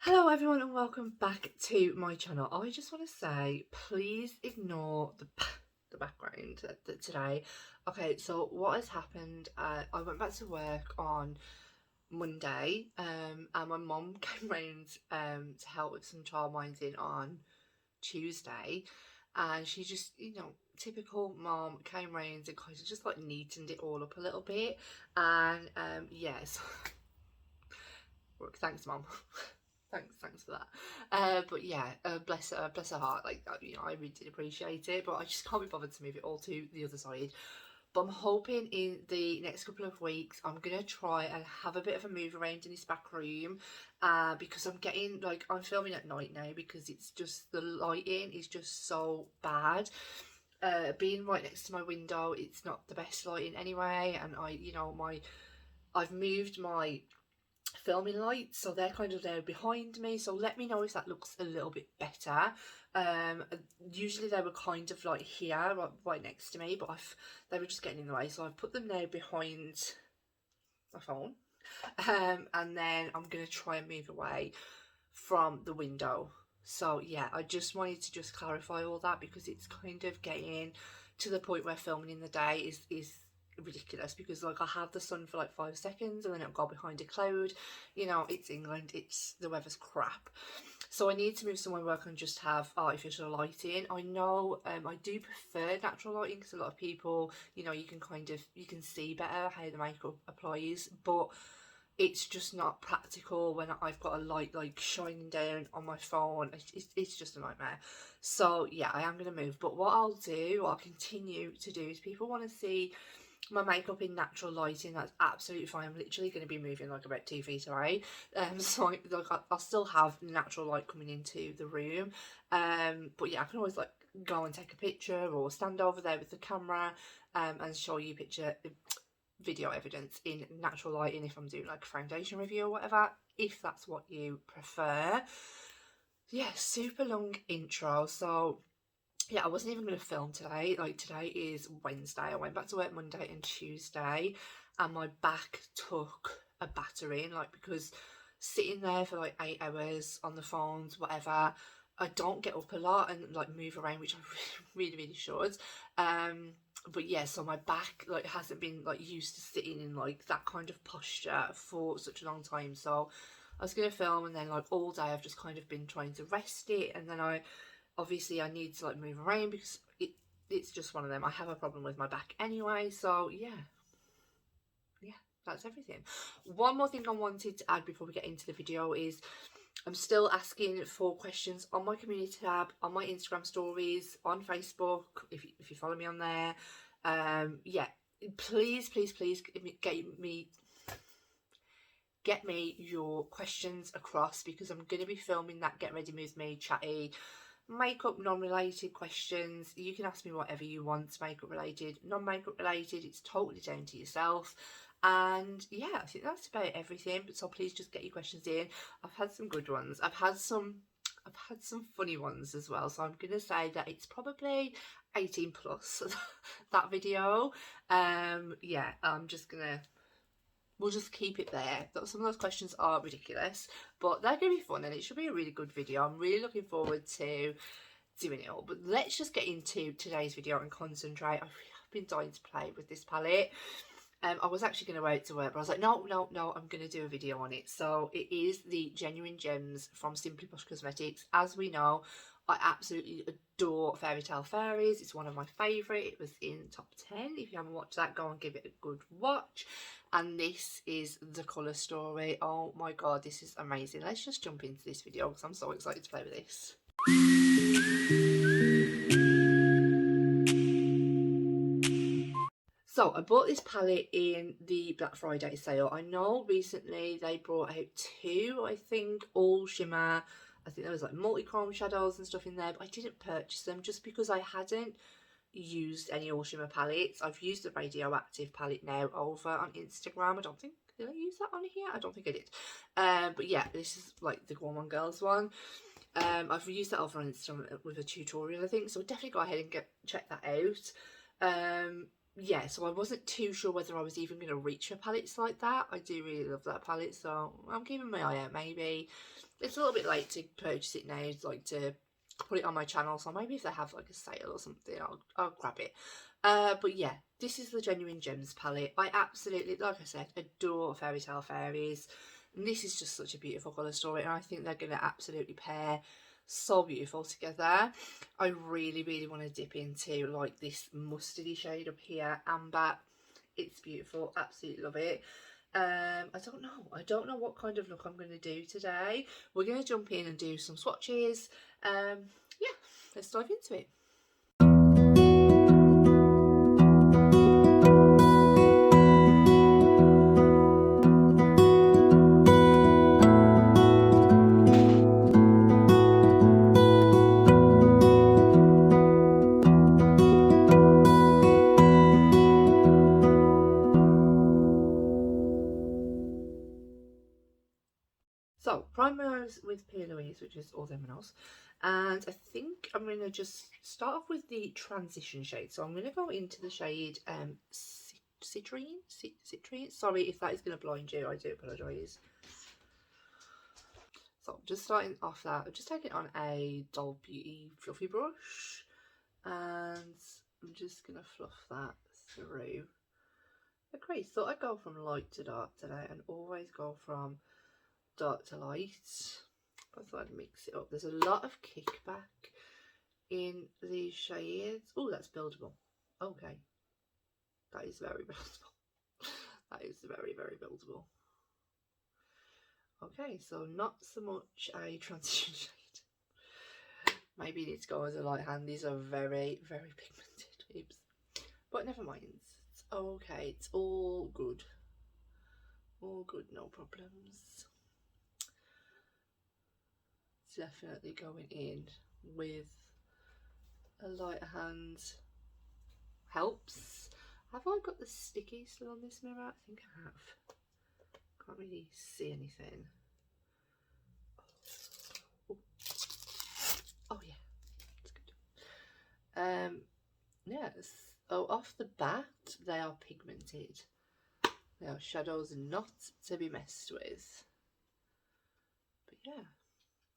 Hello everyone and welcome back to my channel. I just want to say please ignore the background today. Okay, so what has happened, I went back to work on Monday and my mum came round to help with some childminding on Tuesday, and she just, typical mom, came round and kind of just like neatened it all up a little bit. And yes. Thanks mom. Thanks for that. But yeah, bless her heart. Like, I really did appreciate it, but I just can't be bothered to move it all to the other side. But I'm hoping in the next couple of weeks I'm gonna try and have a bit of a move around in this back room, because I'm filming at night now because it's just the lighting is just so bad. Being right next to my window, it's not the best lighting anyway, and I've moved my filming lights, so they're kind of there behind me, so let me know if that looks a little bit better. um Usually they were kind of like here, right next to me, but they were just getting in the way, so I've put them now behind my phone. And then I'm gonna try and move away from the window. So yeah, I just wanted to just clarify all that because it's kind of getting to the point where filming in the day is ridiculous, because like I have the sun for like 5 seconds and then it'll go behind a cloud. It's England, the weather's crap. So I need to move somewhere where I can just have artificial lighting. I know I do prefer natural lighting because a lot of people, you can see better how the makeup applies, but it's just not practical when I've got a light like shining down on my phone. It's just a nightmare. So yeah, I am going to move, but what I'll continue to do is, people want to see my makeup in natural lighting, that's absolutely fine. I'm literally going to be moving like about 2 feet away, so I'll still have natural light coming into the room. But yeah, I can always like go and take a picture or stand over there with the camera, and show you video evidence in natural lighting if I'm doing like a foundation review or whatever, if that's what you prefer. Yeah, super long intro. So yeah, I wasn't even going to film today. Like, today is Wednesday. I went back to work Monday and Tuesday, and my back took a battering, like, because sitting there for like 8 hours on the phones, whatever, I don't get up a lot and like move around, which I really should. But yeah, so my back like hasn't been like used to sitting in like that kind of posture for such a long time. So I was gonna film, and then like all day I've just kind of been trying to rest it, and then I need to like move around because it's just one of them. I have a problem with my back anyway. So yeah, that's everything. One more thing I wanted to add before we get into the video is, I'm still asking for questions on my community tab, on my Instagram stories, on Facebook, if you follow me on there. Yeah, please get me your questions across, because I'm going to be filming that Get Ready With Me chatty makeup non-related questions. You can ask me whatever you want, makeup related, non-makeup related, it's totally down to yourself. And yeah, I think that's about everything, but so please just get your questions in. I've had some good ones, I've had some funny ones as well, so I'm gonna say that it's probably 18 plus that video. Yeah, we'll just keep it there. Some of those questions are ridiculous, but they're going to be fun and it should be a really good video. I'm really looking forward to doing it all. But let's just get into today's video and concentrate. I've been dying to play with this palette. I was actually going to wait to work, but I was like, no, I'm going to do a video on it. So it is the Genuine Gems from Simply Posh Cosmetics. As we know, I absolutely adore Fairytale Fairies. It's one of my favourite. It was in top 10. If you haven't watched that, go and give it a good watch. And this is the colour story. Oh my god, this is amazing. Let's just jump into this video because I'm so excited to play with this. So I bought this palette in the Black Friday sale. I know recently they brought out two, I think, all shimmer. I think there was like multi-chrome shadows and stuff in there, but I didn't purchase them just because I hadn't used any all shimmer palettes. I've used the radioactive palette now over on Instagram. Did I use that on here? I don't think I did. But yeah, this is like the Gorman Girls one. I've used that over on Instagram with a tutorial, I think, so definitely go ahead and check that out. Yeah, so I wasn't too sure whether I was even going to reach for palettes like that. I do really love that palette, so I'm keeping my eye out. Maybe It's a little bit late to purchase it now, like to put it on my channel, so maybe if they have like a sale or something, I'll grab it. But yeah, this is the Genuine Gems palette. I absolutely, like I said, adore Fairy Tale Fairies. And this is just such a beautiful colour story, and I think they're going to absolutely pair so beautiful together. I really, really want to dip into like this mustardy shade up here, amber. It's beautiful, absolutely love it. I don't know what kind of look I'm going to do today. We're going to jump in and do some swatches. Yeah, let's dive into it. So, primers with P. Louise, which is all them and us. And I think I'm going to just start off with the transition shade. So I'm going to go into the shade Citrine. Citrine. Sorry if that is going to blind you. I do apologise. So I'm just starting off that. I'm just taking it on a Doll Beauty fluffy brush. And I'm just going to fluff that through the crease. So I go from light to dark today and always go from dark to light. I thought I'd mix it up. There's a lot of kickback in these shades. Oh, that's buildable. Okay, that is very buildable. That is very, very buildable. Okay, so not so much a transition shade. Maybe you need to go as a light hand. These are very, very pigmented. Oops. But never mind. It's okay. It's all good. All good, no problems. Definitely going in with a lighter hand helps. Have I got the sticky still on this mirror? I think I have. Can't really see anything. Oh, oh yeah, that's good. Yes. Oh, off the bat, they are pigmented. They are shadows not to be messed with. But yeah.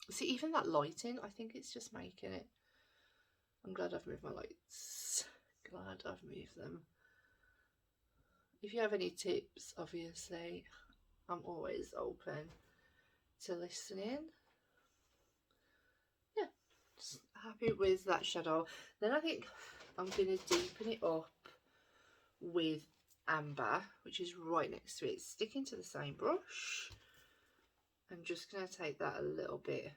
See, even that lighting, I think it's just making it. I'm glad I've moved my lights. Glad I've moved them. If you have any tips, obviously, I'm always open to listening. Yeah, just happy with that shadow. Then I think I'm going to deepen it up with amber, which is right next to it, sticking to the same brush. I'm just going to take that a little bit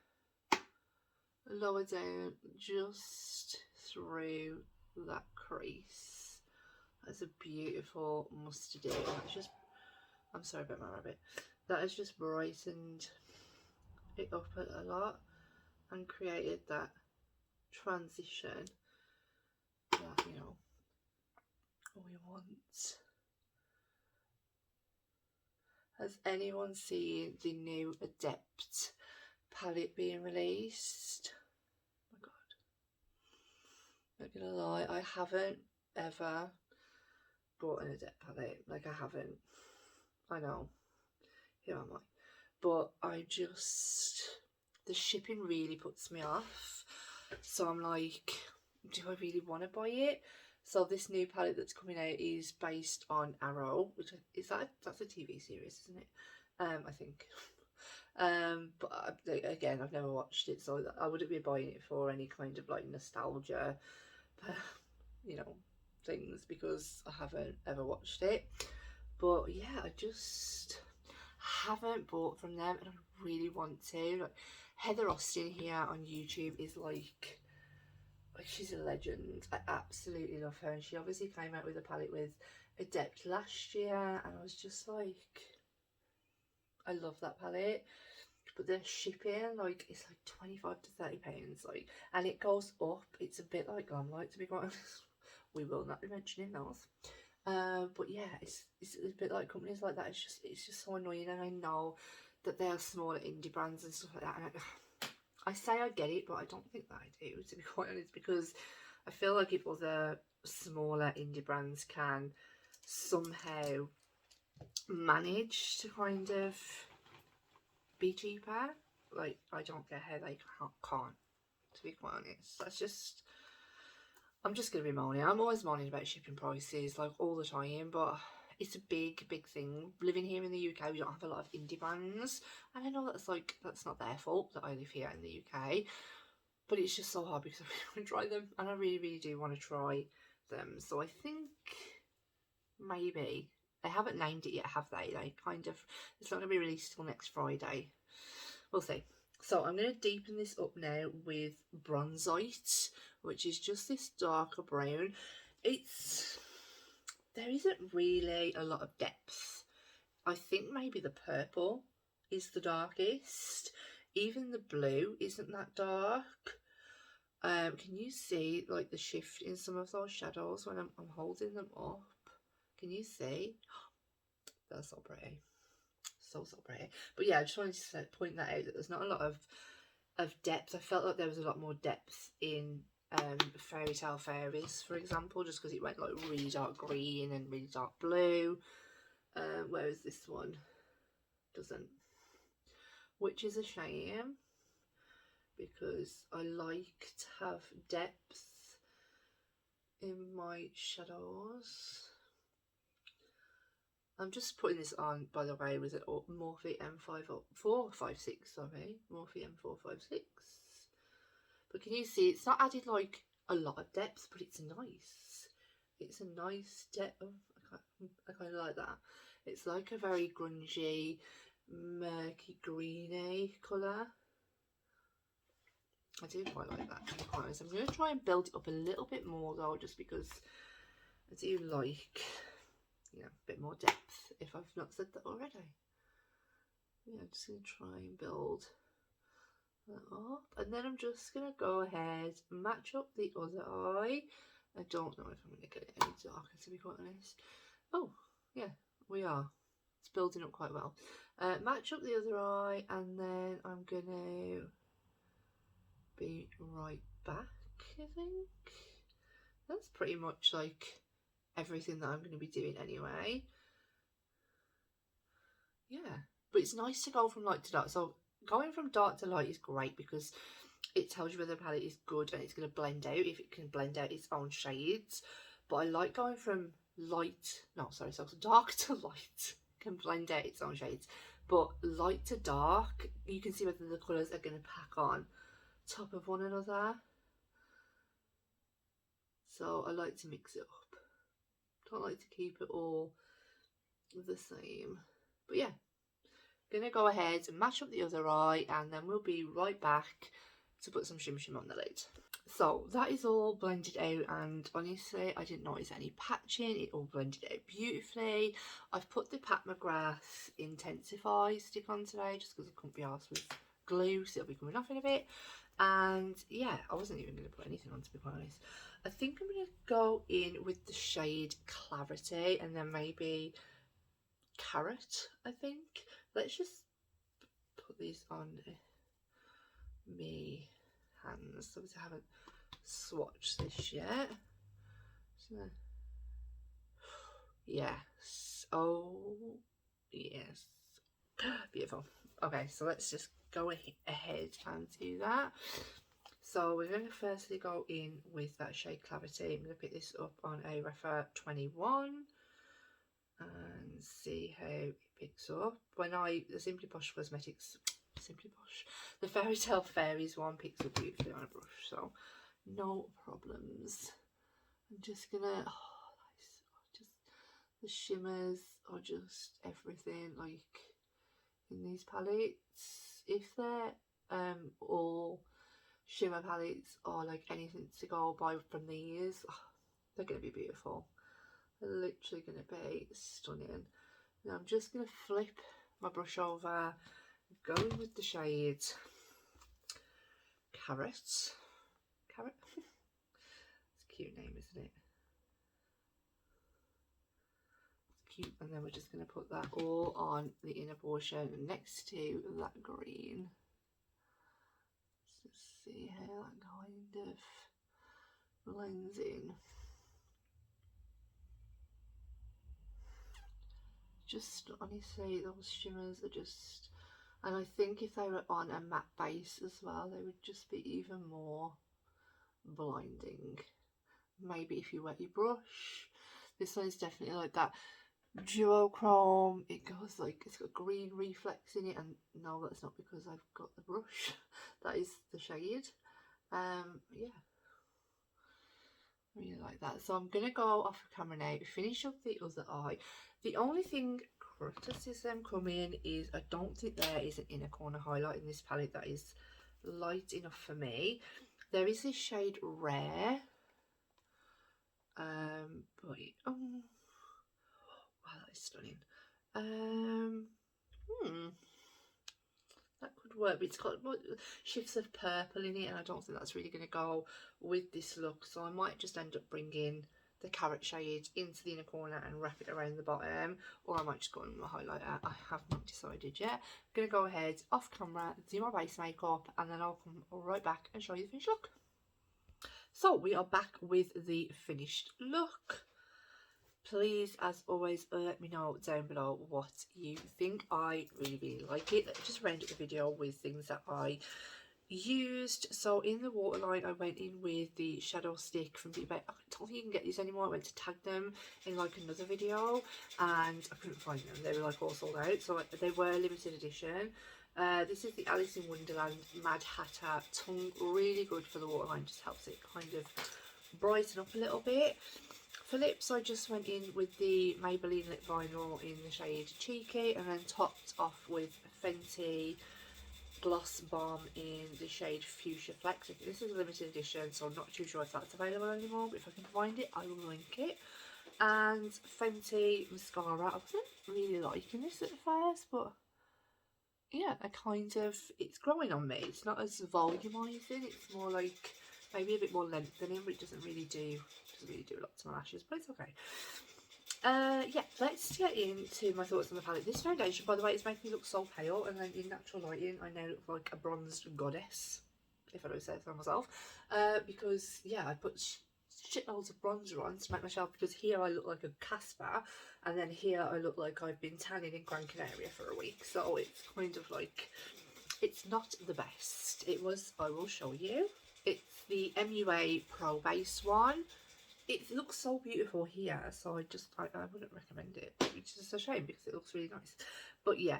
lower down, just through that crease. That's a beautiful mustardy. That's just, I'm sorry about my rabbit. That has just brightened it up a lot and created that transition that, you know, we want. Has anyone seen the new Adept palette being released? Oh my god. Not gonna lie, I haven't ever bought an Adept palette. Like, I haven't. I know. Here am I. But I just, the shipping really puts me off. So I'm like, do I really want to buy it? So this new palette that's coming out is based on Arrow, which is that's a TV series, isn't it? I think. But again, I've never watched it, so I wouldn't be buying it for any kind of like nostalgia, you know, things, because I haven't ever watched it. But yeah, I just haven't bought from them, and I really want to. Like, Heather Austin here on YouTube is like she's a legend. I absolutely love her, and she obviously came out with a palette with Adept last year, and I was just like, I love that palette. But the shipping, like, it's like 25 to 30 pounds, like, and it goes up. It's a bit like Glamlight, to be quite honest. We will not be mentioning those. But yeah, it's a bit like companies like that. It's just so annoying, and I know that they are smaller indie brands and stuff like that. And I say I get it, but I don't think that I do, to be quite honest, because I feel like if other smaller indie brands can somehow manage to kind of be cheaper, like, I don't get how they can't, to be quite honest. That's just, I'm just going to be moaning. I'm always moaning about shipping prices, like, all the time, but it's a big, big thing. Living here in the UK, we don't have a lot of indie brands, and I know that's, like, that's not their fault that I live here in the UK, but it's just so hard because I really want to try them, and I really, really do want to try them. So I think maybe, they haven't named it yet, have they? They kind of, it's not going to be released till next Friday. We'll see. So I'm going to deepen this up now with bronzite, which is just this darker brown. There isn't really a lot of depth. I think maybe the purple is the darkest. Even the blue isn't that dark. Can you see like the shift in some of those shadows when I'm holding them up? Can you see? That's so pretty. So pretty. But yeah, I just wanted to point that out, that there's not a lot of depth. I felt like there was a lot more depth in Fairytale Fairies, for example, just because it went like really dark green and really dark blue, whereas this one doesn't, which is a shame because I like to have depth in my shadows. I'm just putting this on, by the way, was it Morphe M456, sorry, Morphe M456. But can you see, it's not added like a lot of depth, but it's nice. It's a nice depth. I kind of like that. It's like a very grungy, murky, greeny colour. I do quite like that, to be quite honest. I'm going to try and build it up a little bit more though, just because I do like, you know, a bit more depth, if I've not said that already. Yeah, I'm just going to try and build that up, and then I'm just going to go ahead and match up the other eye. I don't know if I'm going to get it any darker, to be quite honest. Oh, yeah, we are. It's building up quite well. Match up the other eye, and then I'm going to be right back, I think. That's pretty much like everything that I'm going to be doing anyway. Yeah, but it's nice to go from light to dark. So going from dark to light is great because it tells you whether the palette is good and it's going to blend out, if it can blend out its own shades. But I like going from dark to light can blend out its own shades, but light to dark, you can see whether the colours are going to pack on top of one another. So I like to mix it up. Don't like to keep it all the same. But yeah, gonna go ahead and match up the other eye, and then we'll be right back to put some shim shim on the lid. So that is all blended out, and honestly I didn't notice any patching. It all blended out beautifully. I've put the Pat McGrath Intensify stick on today just because I couldn't be arsed with glue, so it'll be coming off in a bit. And yeah, I wasn't even going to put anything on, to be quite honest. I think I'm going to go in with the shade Clarity and then maybe Carrot, I think. Let's just put these on me hands. So I haven't swatched this yet. So, yes. Oh, yes. Beautiful. Okay, so let's just go ahead and do that. So we're going to firstly go in with that shade Clarity. I'm going to pick this up on a Refer 21 and see how it picks up. When the Simply Posh Cosmetics, the Fairytale Fairies one picks up beautifully on a brush, so no problems. I'm just gonna, just the shimmers are just everything, like in these palettes. If they're all shimmer palettes or like anything to go by from these, they're gonna be beautiful. They're literally gonna be stunning. Now I'm just gonna flip my brush over, going with the shade Carrot. It's a cute name, isn't it? It's cute. And then we're just going to put that all on the inner portion next to that green. Let's just see how that kind of blends in. Just honestly, those shimmers are just, And I think if they were on a matte base as well, they would just be even more blinding. Maybe if you wet your brush. This one is definitely like that duochrome. It goes like, it's got green reflex in it, and no, that's not because I've got the brush. That is the shade. Yeah, really like that. So I'm gonna go off camera now, finish up the other eye. The only thing criticism coming is I don't think there is an inner corner highlight in this palette that is light enough for me. There is this shade Rare, but wow, that is stunning. Hmm, that could work, but it's got shifts of purple in it, and I don't think that's really going to go with this look, so I might just end up bringing the carrot shade into the inner corner and wrap it around the bottom, or I might just go on my highlighter. I have not decided yet. I'm going to go ahead off camera, do my base makeup, and then I'll come right back and show you the finished look. So we are back with the finished look. Please, as always, let me know down below what you think. I really like it. Let's just round up the video with things that I used. So in the waterline, I went in with the shadow stick from eBay. I don't think you can get these anymore. I went to tag them in like another video and I couldn't find them. They were like all sold out, so they were limited edition. This is the Alice in Wonderland Mad Hatter tongue. Really good for the waterline, just helps it kind of brighten up a little bit. For lips, I just went in with the Maybelline Lip Vinyl in the shade Cheeky, and then topped off with Fenty Gloss Balm in the shade Fuchsia Flex. This is a limited edition, so I'm not too sure if that's available anymore, but if I can find it, I will link it. And Fenty Mascara. I wasn't really liking this at first, but yeah, it's growing on me. It's not as volumizing, it's more like maybe a bit more lengthening, but it doesn't really do a lot to my lashes, but it's okay. Yeah, let's get into my thoughts on the palette. This foundation, by the way, is making me look so pale, and then in natural lighting I now look like a bronzed goddess, if I don't say so myself, because yeah, I put shitloads of bronzer on to make myself, because here I look like a Casper, and then here I look like I've been tanning in Gran Canaria for a week, so it's kind of like, it's not the best. It was, I will show you, it's the MUA Pro Base one. It looks so beautiful here, so I wouldn't recommend it, which is a shame because it looks really nice. But yeah,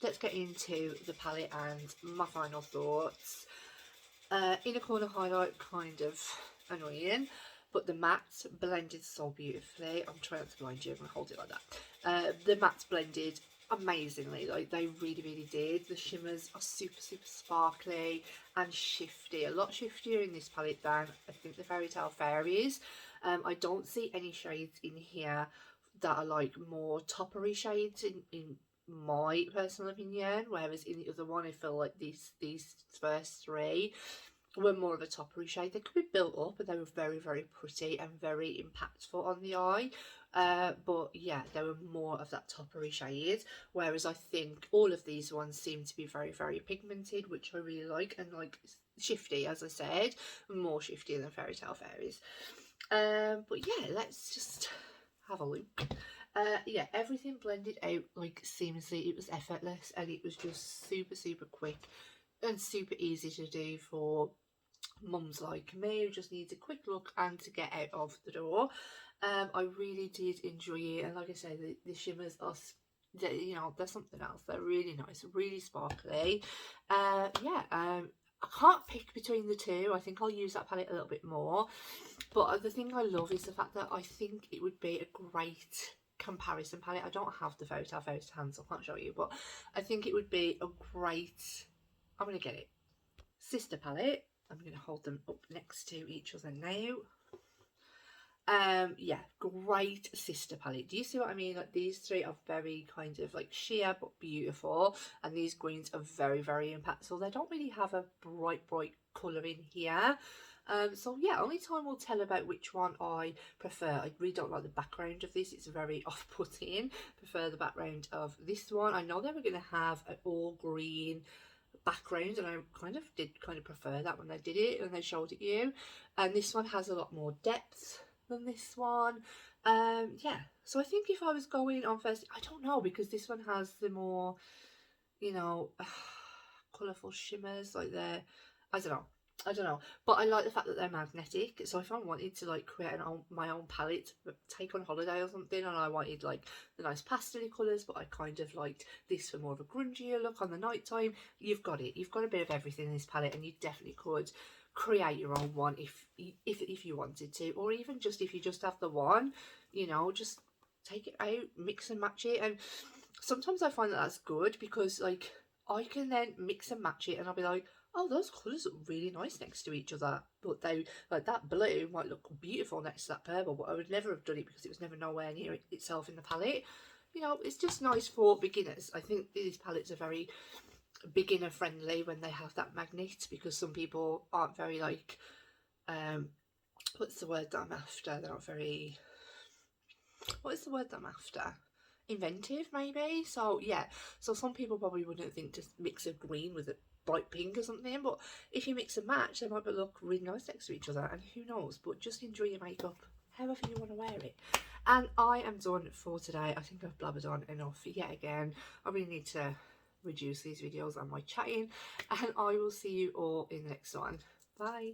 let's get into the palette and my final thoughts. Inner corner highlight, kind of annoying, but the matte blended so beautifully. I'm trying not to blind you, I'm gonna hold it like that. The matte blended amazingly, like they really did. The shimmers are super sparkly and shifty, a lot shiftier in this palette than I think the Fairytale Fairies. I don't see any shades in here that are like more toppery shades in my personal opinion, whereas in the other one I feel like these first three were more of a toppery shade. They could be built up, but they were very pretty and very impactful on the eye. But yeah, they were more of that toppery shade, whereas I think all of these ones seem to be very pigmented, which I really like, and like shifty, as I said, more shifty than Fairytale Fairies. But yeah, let's just have a look. Yeah, everything blended out like seamlessly. It was effortless, and it was just super quick and super easy to do for mums like me who just needs a quick look and to get out of the door. I really did enjoy it, and like I said, the shimmers are, you know, they're something else. They're really nice, really sparkly. Yeah, I can't pick between the two. I think I'll use that palette a little bit more, but the thing I love is the fact that I think it would be a great comparison palette. I don't have the photo hands, so I can't show you, but I think it would be a great, I'm gonna get it, sister palette. I'm going to hold them up next to each other now. Yeah, great sister palette. Do you see what I mean? Like these three are very kind of like sheer but beautiful, and these greens are very impactful. They don't really have a bright colour in here. So yeah, only time will tell about which one I prefer. I really don't like the background of this. It's very off-putting. Prefer the background of this one. I know they were going to have an all green background, and I did prefer that when they did it and they showed it you, and this one has a lot more depth than this one. Yeah, so I think if I was going on first, I don't know, because this one has the more you know, colourful shimmers, like they're, I don't know, but I like the fact that they're magnetic. So if I wanted to like create my own palette, take on holiday or something, and I wanted like the nice pastel colours, but I kind of liked this for more of a grungier look on the night time, you've got it. You've got a bit of everything in this palette, and you definitely could create your own one if you wanted to, or even just if you just have the one, you know, just take it out, mix and match it. And sometimes I find that that's good because like I can then mix and match it, and I'll be like, oh, those colours look really nice next to each other. But they, like that blue might look beautiful next to that purple, but I would never have done it because it was never nowhere near itself in the palette. You know, it's just nice for beginners. I think these palettes are very beginner friendly when they have that magnet, because some people aren't very like, what's the word that I'm after? They're not very, what is the word that I'm after? Inventive, maybe. So yeah, so some people probably wouldn't think to mix a green with a bright pink or something, but if you mix and match, they might look really nice next to each other, and who knows. But just enjoy your makeup however you want to wear it. And I am done for today. I think I've blabbered on enough yet again. I really need to reduce these videos and my chatting, and I will see you all in the next one. Bye.